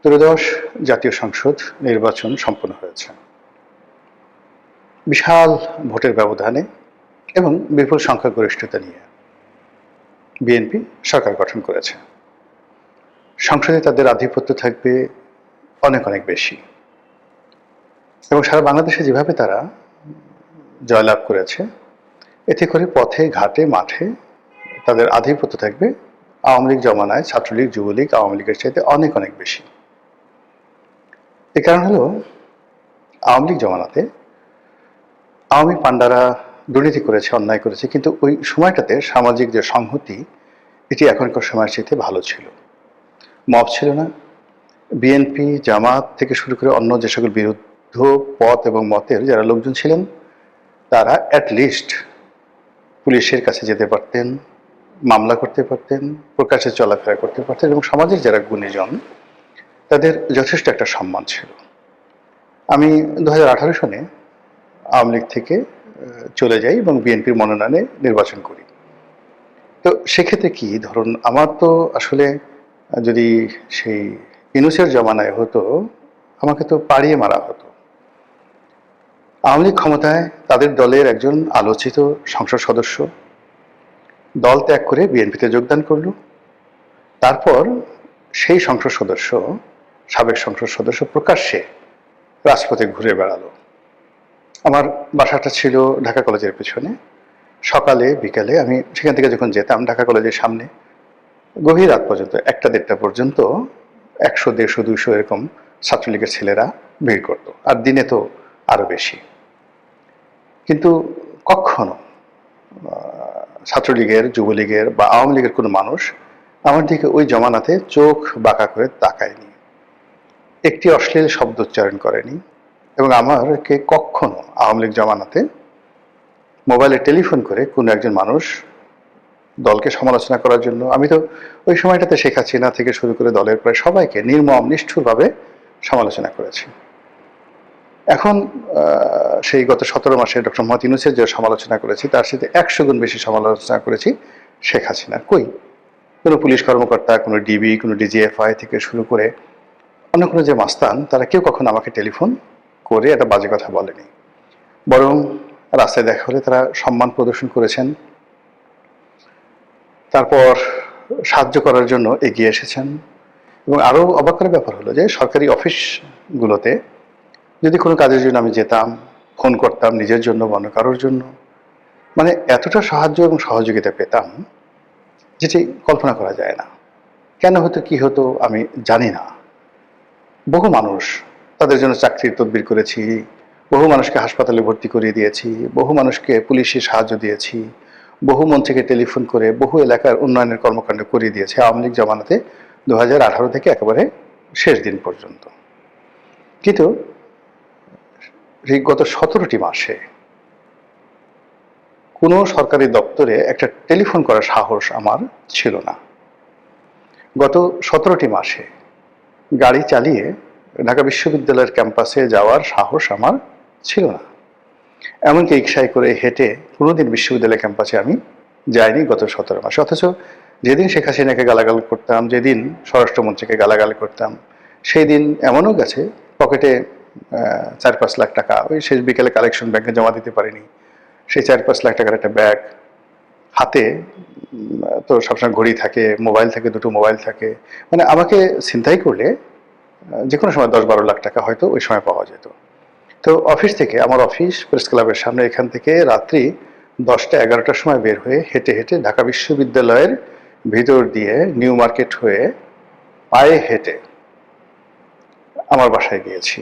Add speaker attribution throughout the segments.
Speaker 1: ত্রয়োদশ জাতীয় সংসদ নির্বাচন সম্পন্ন হয়েছে বিশাল ভোটের ব্যবধানে এবং বিপুল সংখ্যাগরিষ্ঠতা নিয়ে বিএনপি সরকার গঠন করেছে। সংসদে তাদের আধিপত্য থাকবে অনেক অনেক বেশি এবং সারা বাংলাদেশে যেভাবে তারা জয়লাভ করেছে, এতে করে পথে ঘাটে মাঠে তাদের আধিপত্য থাকবে আওয়ামী লীগ জমানায় ছাত্রলীগ, যুবলীগ, আওয়ামী লীগের চাইতে অনেক অনেক বেশি। এর কারণ হলো আওয়ামী লীগ জমানাতে আওয়ামী পান্ডারা দুর্নীতি করেছে, অন্যায় করেছে, কিন্তু ওই সময়টাতে সামাজিক যে সংহতি এটি এখনকার সময়ের চাইতে ভালো ছিল। মব ছিল না। বিএনপি, জামাত থেকে শুরু করে অন্য যে সকল বিরুদ্ধ পথ এবং মতের যারা লোকজন ছিলেন, তারা অ্যাটলিস্ট পুলিশের কাছে যেতে পারতেন, মামলা করতে পারতেন, প্রকাশ্যে চলাফেরা করতে পারতেন এবং সমাজের যারা গুণীজন তাদের যথেষ্ট একটা সম্মান ছিল। আমি 2018 সনে আওয়ামী লীগ থেকে চলে যাই এবং বিএনপির মনোনয়নে নির্বাচন করি। তো সেক্ষেত্রে কি ধরুন, আমার তো আসলে যদি সেই ইউনূসের জমানায় হতো, আমাকে তো পাড়িয়ে মারা হতো। আওয়ামী লীগ ক্ষমতায় তাদের দলের একজন আলোচিত সংসদ সদস্য দল ত্যাগ করে বিএনপিতে যোগদান করল। তারপর সেই সংসদ সদস্য, সাবেক সংসদ সদস্য প্রকাশ্যে রাজপথে ঘুরে বেড়ালো। আমার বাসাটা ছিল ঢাকা কলেজের পেছনে। সকালে বিকালে আমি সেখান থেকে যখন যেতাম ঢাকা কলেজের সামনে, গভীর রাত পর্যন্ত 1টা-1.5টা পর্যন্ত 100, 150, 200 এরকম ছাত্রলীগের ছেলেরা ভিড় করতো, আর দিনে তো আরো বেশি। কিন্তু কখনো ছাত্রলীগের, যুবলীগের বা আওয়ামী লীগের কোনো মানুষ আমার দিকে ওই জমানাতে চোখ বাঁকা করে তাকায়নি, একটি অশ্লীল শব্দ উচ্চারণ করেনি এবং আমারকে কখনো আওয়ামী লীগ জমানাতে মোবাইলে টেলিফোন করে কোনো একজন মানুষ দলকে সমালোচনা করার জন্য, আমি তো ওই সময়টাতে শেখ হাসিনা থেকে শুরু করে দলের প্রায় সবাইকে নির্মম নিষ্ঠুরভাবে সমালোচনা করেছি। এখন সেই গত 17 মাসে ডক্টর মোহাম্মদ ইউনূসের যে সমালোচনা করেছি তার সাথে 100 গুণ বেশি সমালোচনা করেছি শেখ হাসিনার। কই কোনো পুলিশ কর্মকর্তা, কোনো ডিবি, কোনো ডিজিএফআই থেকে শুরু করে অন্য কোনো যে মাস্তান, তারা কেউ কখনো আমাকে টেলিফোন করে একটা বাজে কথা বলেনি, বরং রাস্তায় দেখা হলে তারা সম্মান প্রদর্শন করেছেন, তারপর সাহায্য করার জন্য এগিয়ে এসেছেন। এবং আরও অবাক করার ব্যাপার হলো যে সরকারি অফিসগুলোতে যদি কোনো কাজের জন্য আমি যেতাম, ফোন করতাম নিজের জন্য বা অন্য কারোর জন্য, মানে এতটা সাহায্য এবং সহযোগিতা পেতাম যেটি কল্পনা করা যায় না। কেন হতো, কি হতো আমি জানি না। বহু মানুষ, তাদের জন্য চাকরির তদবির করেছি, বহু মানুষকে হাসপাতালে ভর্তি করিয়ে দিয়েছি, বহু মানুষকে পুলিশের সাহায্য দিয়েছি, বহু মন্ত্রীকে টেলিফোন করে বহু এলাকার উন্নয়নের কর্মকাণ্ড করিয়ে দিয়েছে আওয়ামী লীগ জমানাতে 2018 থেকে একেবারে শেষ দিন পর্যন্ত। কিন্তু এই গত 17টি মাসে কোনো সরকারি দপ্তরে একটা টেলিফোন করার সাহস আমার ছিল না। গত 17টি মাসে গাড়ি চালিয়ে ঢাকা বিশ্ববিদ্যালয়ের ক্যাম্পাসে যাওয়ার সাহস আমার ছিল না। এমনকি রিকশায় করে হেঁটে কোনোদিন বিশ্ববিদ্যালয় ক্যাম্পাসে আমি যাইনি গত 17 মাসে। অথচ যেদিন শেখ হাসিনাকে গালাগাল করতাম, যেদিন স্বরাষ্ট্রমন্ত্রীকে গালাগাল করতাম, সেই দিন এমনও গেছে পকেটে 4-5 লাখ টাকা ওই শেষ বিকেলে কালেকশন ব্যাংকে জমা দিতে পারিনি, সেই 4-5 লাখ টাকার একটা ব্যাগ হাতে, তো সবসময় ঘড়ি থাকে, মোবাইল থাকে, 2টো মোবাইল থাকে, মানে আমাকে ছিনতাই করলে যে কোনো সময় 10-12 লাখ টাকা হয়তো ওই সময় পাওয়া যেত। তো অফিস থেকে, আমার অফিস প্রেস ক্লাবের সামনে, এখান থেকে রাত্রি 10টা-11টার সময় বের হয়ে হেঁটে হেঁটে ঢাকা বিশ্ববিদ্যালয়ের ভিতর দিয়ে নিউ মার্কেট হয়ে পায়ে হেঁটে আমার বাসায় গিয়েছি।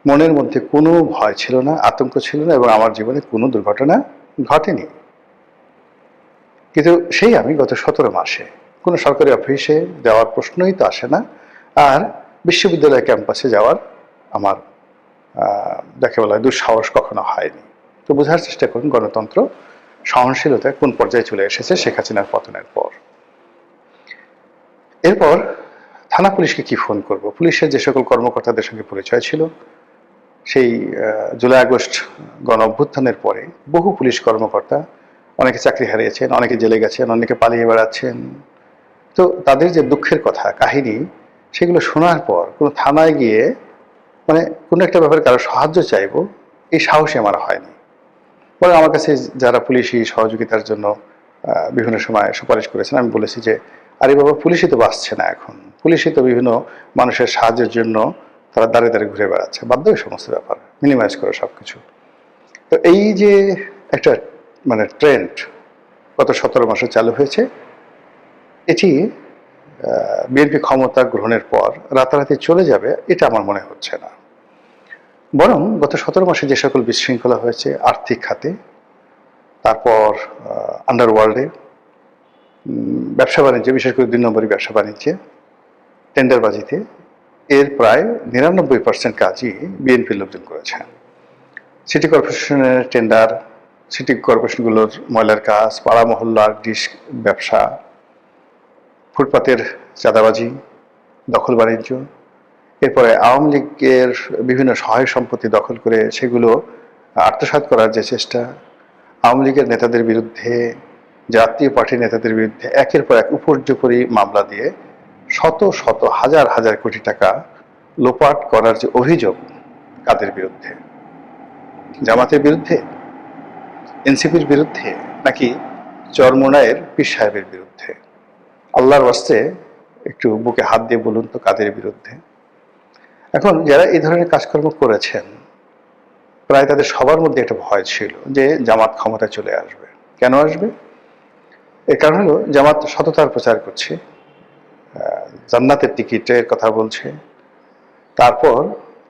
Speaker 1: মনের মধ্যে কোনো ভয় ছিল না, আতঙ্ক ছিল না এবং আমার জীবনে কোনো দুর্ঘটনা ঘটেনি। কিন্তু সেই আমি গত 17 মাসে কোনো সরকারি অফিসে যাওয়ার প্রশ্নই তো আসে না, আর বিশ্ববিদ্যালয় ক্যাম্পাসে যাওয়ার আমার যাকে বলা হয় দুঃসাহস কখনো হয়নি। তো বোঝার চেষ্টা করুন গণতন্ত্র, সহনশীলতা কোন পর্যায়ে চলে এসেছে শেখ হাসিনার পতনের পর। এরপর থানা পুলিশকে কি ফোন করব? পুলিশের যে সকল কর্মকর্তাদের সঙ্গে পরিচয় ছিল, সেই জুলাই আগস্ট গণ অভ্যুত্থানের পরে বহু পুলিশ কর্মকর্তা, অনেকে চাকরি হারিয়েছেন, অনেকে জেলে গেছেন, অনেকে পালিয়ে বেড়াচ্ছেন। তো তাদের যে দুঃখের কথা, কাহিনী, সেগুলো শোনার পর কোনো থানায় গিয়ে মানে কোনো একটা ব্যাপারে কারো সাহায্য চাইবো, এই সাহসী আমার হয়নি। পরে আমার কাছে যারা পুলিশি সহযোগিতার জন্য বিভিন্ন সময় সুপারিশ করেছেন, আমি বলেছি যে আরে বাবা, পুলিশই তো বাঁচছে না এখন, পুলিশই তো বিভিন্ন মানুষের সাহায্যের জন্য তারা দাঁড়িয়ে দাঁড়িয়ে ঘুরে বেড়াচ্ছে, বাধ্য এই সমস্ত ব্যাপার মিনিমাইজ করে সব কিছু। তো এই যে একটা মানে ট্রেন্ড গত 17 মাসে চালু হয়েছে, এটি বিএনপি ক্ষমতা গ্রহণের পর রাতারাতি চলে যাবে এটা আমার মনে হচ্ছে না। বরং গত 17 মাসে যে সকল বিশৃঙ্খলা হয়েছে আর্থিক খাতে, তারপর আন্ডারওয়ার্ল্ডে, ব্যবসা বাণিজ্যে, বিশেষ করে 2 নম্বরই ব্যবসা বাণিজ্যে, টেন্ডারবাজিতে, এর প্রায় 99% কাজই বিএনপির লোকজন করেছে। সিটি কর্পোরেশনের টেন্ডার, সিটি কর্পোরেশনগুলোর ময়লার কাজ, পাড়া মহল্লার ডিশ ব্যবসা, ফুটপাতের চাঁদাবাজি, দখল বাণিজ্য, এরপরে আওয়ামী লীগের বিভিন্ন সহায় সম্পত্তি দখল করে সেগুলো আত্মসাৎ করার যে চেষ্টা, আওয়ামী লীগের নেতাদের বিরুদ্ধে, জাতীয় পার্টির নেতাদের বিরুদ্ধে একের পর এক উপর্যুপরি মামলা দিয়ে শত শত হাজার হাজার কোটি টাকা লোপাট করার যে অভিযোগ, কাদের বিরুদ্ধে? জামাতের বিরুদ্ধে, এনসিপির বিরুদ্ধে, নাকি চরমোনাইয়ের পীর সাহেবের বিরুদ্ধে? আল্লাহর ওয়াস্তে একটু বুকে হাত দিয়ে বলুন তো কাদের বিরুদ্ধে? এখন যারা এই ধরনের কাজকর্ম করেছেন, প্রায় তাদের সবার মধ্যে একটা ভয় ছিল যে জামাত ক্ষমতায় চলে আসবে। কেন আসবে? এর কারণ হলো জামাত সততার প্রচার করছে, জান্নাতের টিকিটের কথা বলছে, তারপর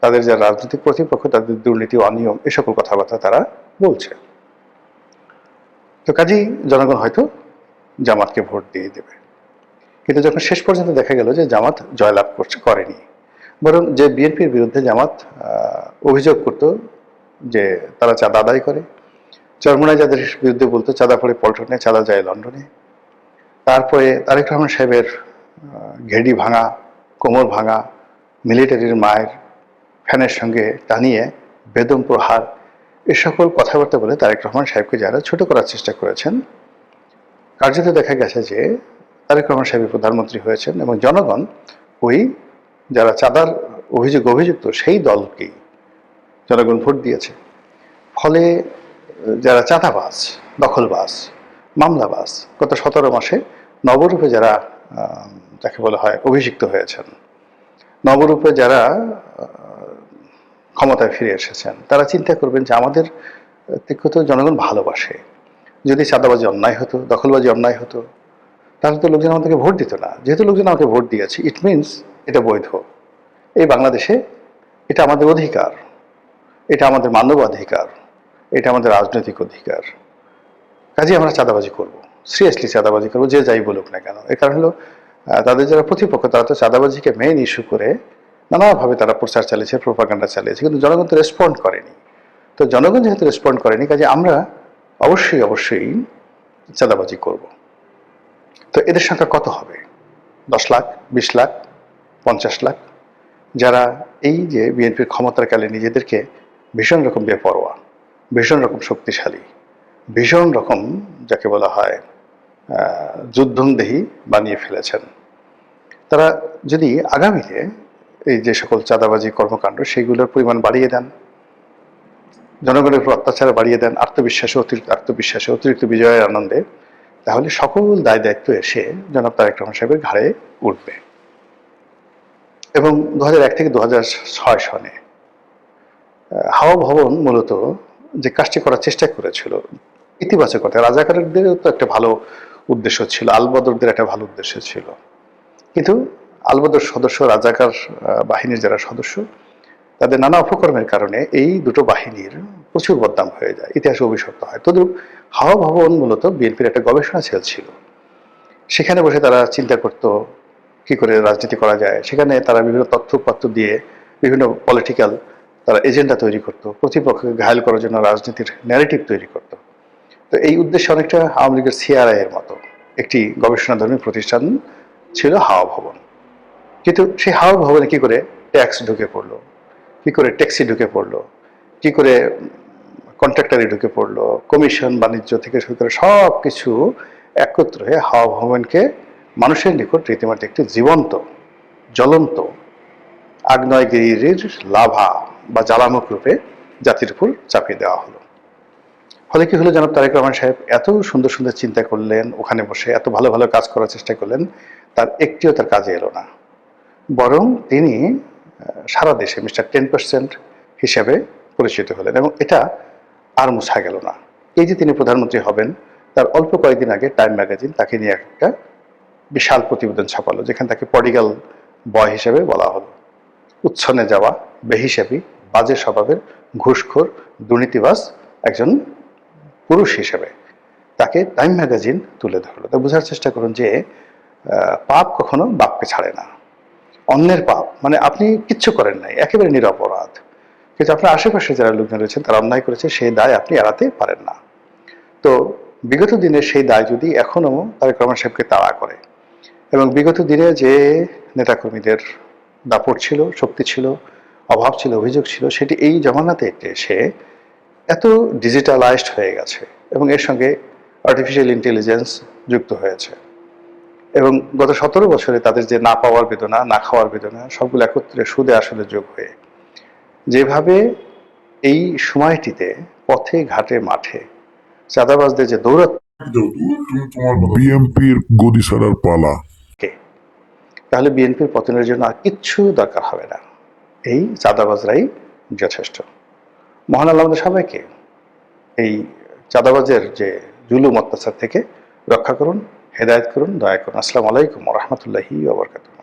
Speaker 1: তাদের যারা রাজনৈতিক প্রতিপক্ষ তাদের দুর্নীতি, অনিয়ম, এ সকল কথাবার্তা তারা বলছে। তো কাজেই জনগণ হয়তো জামাতকে ভোট দিয়ে দেবে। কিন্তু যখন শেষ পর্যন্ত দেখা গেল যে জামাত জয়লাভ করেনি, বরং যে বিএনপির বিরুদ্ধে জামাত অভিযোগ করত যে তারা চাঁদা আদায় করে, চরমোনাই যাদের বিরুদ্ধে বলতো চাঁদা পড়ে পল্টনে, চাঁদা যায় লন্ডনে, তারপরে তারেক রহমান সাহেবের ঘেডি ভাঙা, কোমর ভাঙা, মিলিটারির মায়ের ফ্যানের সঙ্গে টানিয়ে বেদম প্রহার, এ সকল কথাবার্তা বলে তারেক রহমান সাহেবকে যারা ছোট করার চেষ্টা করেছেন, কার্যত দেখা গেছে যে তারেক রহমান সাহেব প্রধানমন্ত্রী হয়েছেন এবং জনগণ ওই যারা চাঁদার অভিযুক্ত সেই দলকেই জনগণ ভোট দিয়েছে। ফলে যারা চাঁদাবাজ, দখলবাজ, মামলাবাজ, গত 17 মাসে নবরূপে যারা যাকে বলা হয় অভিষিক্ত হয়েছেন, নবরূপে যারা ক্ষমতায় ফিরে এসেছেন, তারা চিন্তা করবেন যে আমাদের তো জনগণ ভালোবাসে। যদি চাঁদাবাজি অন্যায় হতো, দখলবাজি অন্যায় হতো, তাহলে তো লোকজন আমাদেরকে ভোট দিত না। যেহেতু লোকজন আমাকে ভোট দিয়েছে, ইট মিনস এটা বৈধ। এই বাংলাদেশে এটা আমাদের অধিকার, এটা আমাদের মানবাধিকার, এটা আমাদের রাজনৈতিক অধিকার। কাজেই আমরা চাঁদাবাজি করব, সিরিয়াসলি চাঁদাবাজি করবো, যে যাই বলুক না কেন। এর কারণ হলো তাদের যারা প্রতিপক্ষ তারা তো চাঁদাবাজিকে মেইন ইস্যু করে নানাভাবে তারা প্রচার চালিয়েছে, প্রোপাগান্ডা চালিয়েছে, কিন্তু জনগণ তো রেসপন্ড করেনি। তো জনগণ যেহেতু রেসপন্ড করেনি, কাজে আমরা অবশ্যই চাঁদাবাজি করব। তো এদের সংখ্যা কত হবে? 10 লাখ, 20 লাখ, 50 লাখ, যারা এই যে বিএনপির ক্ষমতার কালে নিজেদেরকে ভীষণ রকম বেপরোয়া, ভীষণ রকম শক্তিশালী, ভীষণ রকম যাকে বলা হয় যুদ্ধংদেহী বানিয়ে ফেলেছেন। তারা যদি আগামীতে এই যে সকল চাঁদাবাজি কর্মকাণ্ড সেগুলোর পরিমাণ বাড়িয়ে দেন, জনগণের উপর অত্যাচার বাড়িয়ে দেন, আত্মবিশ্বাসে অতিরিক্ত বিজয়ের আনন্দে, তাহলে সকল দায় দায়িত্ব এসে জনাব তারেক রহমান সাহেবের ঘাড়ে উঠবে। এবং 2001 থেকে 2006 সনে হাওয়া ভবন মূলত যে কাজটি করার চেষ্টা করেছিল ইতিবাচকতা, রাজাকারদেরও তো একটা ভালো উদ্দেশ্য ছিল, আলবদরদের একটা ভালো উদ্দেশ্য ছিল, কিন্তু আলবদর সদস্য, রাজাকার বাহিনীর যারা সদস্য, তাদের নানা অপকর্মের কারণে এই দুটো বাহিনীর প্রচুর বদনাম হয়ে যায়, ইতিহাসে অভিশপ্ত হয়। তদ্রুপ হাওয়া ভবন মূলত বিএনপির একটা গবেষণা সেল ছিল। সেখানে বসে তারা চিন্তা করত কি করে রাজনীতি করা যায়। সেখানে তারা বিভিন্ন তথ্যপত্র দিয়ে বিভিন্ন পলিটিক্যাল তারা এজেন্ডা তৈরি করত, প্রতিপক্ষকে ঘায়েল করার জন্য রাজনীতির ন্যারেটিভ তৈরি করত। তো এই উদ্দেশ্যে অনেকটা আওয়ামী লীগের সিআরআই এর মতো একটি গবেষণাধর্মী প্রতিষ্ঠান ছিল হাওয়া ভবন। কিন্তু সেই হাওয়া ভবনে কি করে ট্যাক্স ঢুকে পড়লো, কি করে ট্যাক্সি ঢুকে পড়লো, কি করে কন্ট্রাক্টারি ঢুকে পড়লো, কমিশন বাণিজ্য থেকে শুরু করে সব কিছু একত্র হয়ে হাওয়া ভবনকে মানুষের নিকট রীতিমতো একটি জীবন্ত জ্বলন্ত আগ্নেয়গিরির লাভা বা জ্বালামুখ রূপে জাতির উপর চাপিয়ে দেওয়া হলো। ফলে কি হলো, জনাব তারেক রহমান সাহেব এত সুন্দর সুন্দর চিন্তা করলেন, ওখানে বসে এত ভালো ভালো কাজ করার চেষ্টা করলেন, তার একটিও তার কাজে এলো না। বরং তিনি সারা দেশে মিস্টার 10% হিসেবে পরিচিত হলেন, এবং এটা আর মুছা গেল না। এই যে তিনি প্রধানমন্ত্রী হবেন, তার অল্প কয়েকদিন আগে টাইম ম্যাগাজিন তাকে নিয়ে একটা বিশাল প্রতিবেদন ছাপালো, যেখানে তাকে প্রডিগাল বয় হিসেবে বলা হলো। উচ্ছনে যাওয়া, বেহিসাবি, বাজে স্বভাবের, ঘুষখোর, দুর্নীতিবাজ একজন পুরুষ হিসেবে তাকে টাইম ম্যাগাজিন তুলে ধরলো। তা বোঝার চেষ্টা করুন যে পাপ কখনো বাপকে ছাড়ে না। অন্যের পাপ মানে আপনি কিচ্ছু করেন নাই, একেবারে নিরপরাধ, কিন্তু আপনার আশেপাশে যারা লোকজন রয়েছেন তারা অন্যায় করেছে, সেই দায় আপনি এড়াতে পারেন না। তো বিগত দিনের সেই দায় যদি এখনো তারেক রহমান সাহেবকে তাড়া করে, এবং বিগত দিনে যে নেতাকর্মীদের দাপট ছিল, শক্তি ছিল, অভাব ছিল, অভিযোগ ছিল, সেটি এই জমানাতে এসে এত ডিজিটালাইজড হয়ে গেছে, এবং এর সঙ্গে আর্টিফিশিয়াল ইন্টেলিজেন্স যুক্ত হয়েছে, এবং গত 17 বছরে তাদের যে না পাওয়ার বেদনা, না খাওয়ার বেদনা, সবগুলো একত্রে সুদে আসলে যোগ হয়ে যেভাবে এই সময়টিতে পথে ঘাটে মাঠে চাঁদাবাজদের যে
Speaker 2: বিএনপির গদি ছাড়ার পালা,
Speaker 1: তাহলে বিএনপির পতনের জন্য আর কিচ্ছু দরকার হবে না, এই চাঁদাবাজরাই যথেষ্ট। মহান আল্লাহ আমাদের সবাইকে এই চাঁদাবাজের যে জুলুম অত্যাচার থেকে রক্ষা করুন, হেদায়েত করুন, দয়া করুন। আসসালামু আলাইকুম ওয়া রাহমাতুল্লাহি ওয়া বারাকাতুহু।